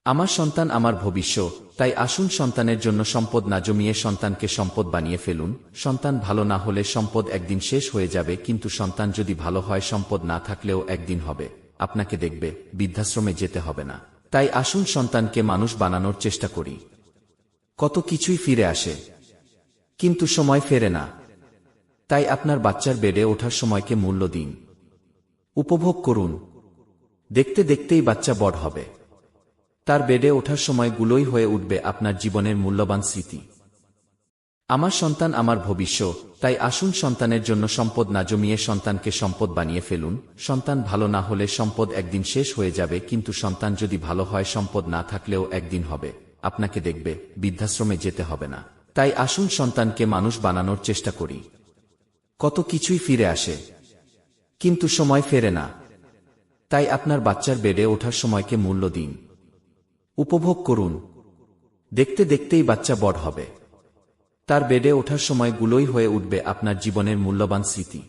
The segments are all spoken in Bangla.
আমার সন্তান আমার ভবিষ্যৎ, তাই আসুন সন্তানের জন্য সম্পদ না জমিয়ে সন্তানকে সম্পদ বানিয়ে ফেলুন। সন্তান ভালো না হলে সম্পদ একদিন শেষ হয়ে যাবে, কিন্তু সন্তান যদি ভালো হয় সম্পদ না থাকলেও একদিন হবে, আপনাকে দেখবে, বৃদ্ধাশ্রমে যেতে হবে না। তাই আসুন সন্তানকে মানুষ বানানোর চেষ্টা করি। কত কিছুই ফিরে আসে, কিন্তু সময় ফেরে না। তাই আপনার বাচ্চার বেডে ওঠার সময়কে মূল্য দিন, উপভোগ করুন। দেখতে দেখতেই বাচ্চা বড় হবে, তার বেডে ওঠার সময়গুলোই হয়ে উঠবে আপনার জীবনের মূল্যবান স্মৃতি। আমার সন্তান আমার ভবিষ্যৎ, তাই আসুন সন্তানের জন্য সম্পদ না জমিয়ে সন্তানকে সম্পদ বানিয়ে ফেলুন। সন্তান ভালো না হলে সম্পদ একদিন শেষ হয়ে যাবে, কিন্তু সন্তান যদি ভালো হয় সম্পদ না থাকলেও একদিন হবে, আপনাকে দেখবে, বৃদ্ধাশ্রমে যেতে হবে না। তাই আসুন সন্তানকে মানুষ বানানোর চেষ্টা করি। কত কিছুই ফিরে আসে, কিন্তু সময় ফেরে না। তাই আপনার বাচ্চার বেডে ওঠার সময়কে মূল্য দিন, উপভোগ করুন। দেখতে দেখতেই বাচ্চা বড় হবে, তার বেডে ওঠার সময়গুলোই হয়ে উঠবে আপনার জীবনের মূল্যবান স্মৃতি।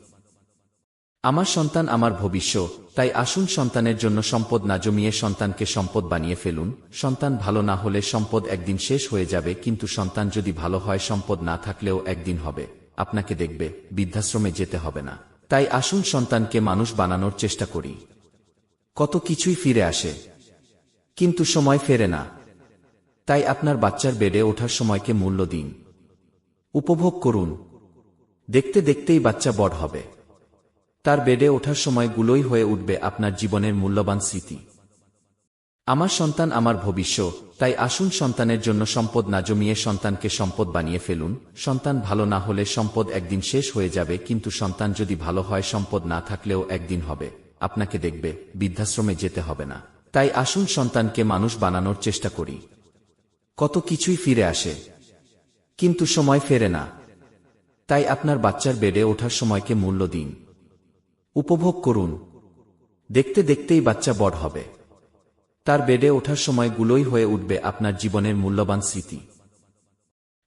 আমার সন্তান আমার ভবিষ্যৎ, তাই আসুন সন্তানের জন্য সম্পদ না জমিয়ে সন্তানকে সম্পদ বানিয়ে ফেলুন। সন্তান ভালো না হলে সম্পদ একদিন শেষ হয়ে যাবে, কিন্তু সন্তান যদি ভালো হয় সম্পদ না থাকলেও একদিন হবে, আপনাকে দেখবে, বৃদ্ধাশ্রমে যেতে হবে না। তাই আসুন সন্তানকে মানুষ বানানোর চেষ্টা করি। কত কিছুই ফিরে আসে, কিন্তু সময় ফেরে না। তাই আপনার বাচ্চার বেডে ওঠার সময়কে মূল্য দিন, উপভোগ করুন। দেখতে দেখতেই বাচ্চা বড় হবে, তার বেডে ওঠার সময়গুলোই হয়ে উঠবে আপনার জীবনের মূল্যবান স্মৃতি। আমার সন্তান আমার ভবিষ্যৎ, তাই আসুন সন্তানের জন্য সম্পদ না জমিয়ে সন্তানকে সম্পদ বানিয়ে ফেলুন। সন্তান ভালো না হলে সম্পদ একদিন শেষ হয়ে যাবে, কিন্তু সন্তান যদি ভালো হয় সম্পদ না থাকলেও একদিন হবে, আপনাকে দেখবে, বৃদ্ধাশ্রমে যেতে হবে না। তাই আসুন সন্তানকে মানুষ বানানোর চেষ্টা করি। কত কিছুই ফিরে আসে, কিন্তু সময় ফেরে না। তাই আপনার বাচ্চার বেডে ওঠার সময়কে মূল্য দিন, উপভোগ করুন। দেখতে দেখতেই বাচ্চা বড় হবে, তার বেডে ওঠার সময়গুলোই হয়ে উঠবে আপনার জীবনের মূল্যবান স্মৃতি।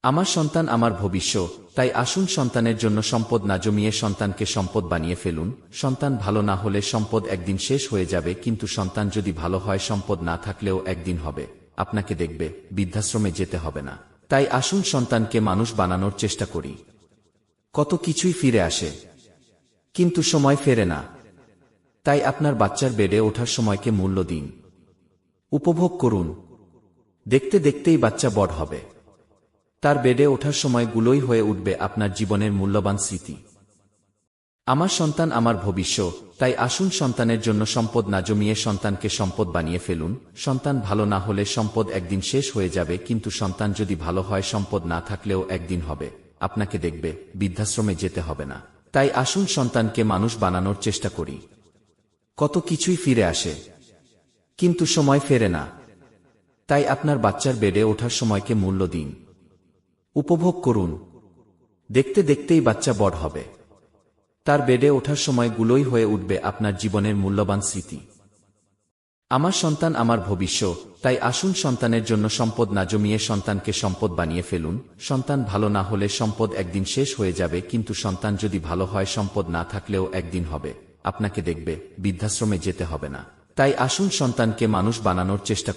আমার সন্তান আমার ভবিষ্যৎ, তাই আসুন সন্তানের জন্য সম্পদ না জমিয়ে সন্তানকে সম্পদ বানিয়ে ফেলুন। সন্তান ভালো না হলে সম্পদ একদিন শেষ হয়ে যাবে, কিন্তু সন্তান যদি ভালো হয় সম্পদ না থাকলেও একদিন হবে, আপনাকে দেখবে, বৃদ্ধাশ্রমে যেতে হবে না। তাই আসুন সন্তানকে মানুষ বানানোর চেষ্টা করি। কত কিছুই ফিরে আসে, কিন্তু সময় ফেরে না। তাই আপনার বাচ্চার বেডে ওঠার সময়কে মূল্য দিন, উপভোগ করুন। দেখতে দেখতেই বাচ্চা বড় হবে, তার বেডে ওঠার সময়গুলোই হয়ে উঠবে আপনার জীবনের মূল্যবান স্মৃতি। আমার সন্তান আমার ভবিষ্যৎ, তাই আসুন সন্তানের জন্য সম্পদ না জমিয়ে সন্তানকে সম্পদ বানিয়ে ফেলুন। সন্তান ভালো না হলে সম্পদ একদিন শেষ হয়ে যাবে, কিন্তু সন্তান যদি ভালো হয় সম্পদ না থাকলেও একদিন হবে, আপনাকে দেখবে, বৃদ্ধাশ্রমে যেতে হবে না। তাই আসুন সন্তানকে মানুষ বানানোর চেষ্টা করি। কত কিছুই ফিরে আসে, কিন্তু সময় ফেরে না। তাই আপনার বাচ্চার বেডে ওঠার সময়কে মূল্য দিন, উপভোগ করুন। দেখতে দেখতেই বাচ্চা বড় হবে, তার বেডে ওঠার সময়গুলোই হয়ে উঠবে আপনার জীবনের মূল্যবান স্মৃতি। আমার সন্তান আমার ভবিষ্যৎ, তাই আসুন সন্তানের জন্য সম্পদ না জমিয়ে সন্তানকে সম্পদ বানিয়ে ফেলুন। সন্তান ভালো না হলে সম্পদ একদিন শেষ হয়ে যাবে, কিন্তু সন্তান যদি ভালো হয় সম্পদ না থাকলেও একদিন হবে, আপনাকে দেখবে, বৃদ্ধাশ্রমে যেতে হবে না। তাই আসুন সন্তানকে মানুষ বানানোর চেষ্টা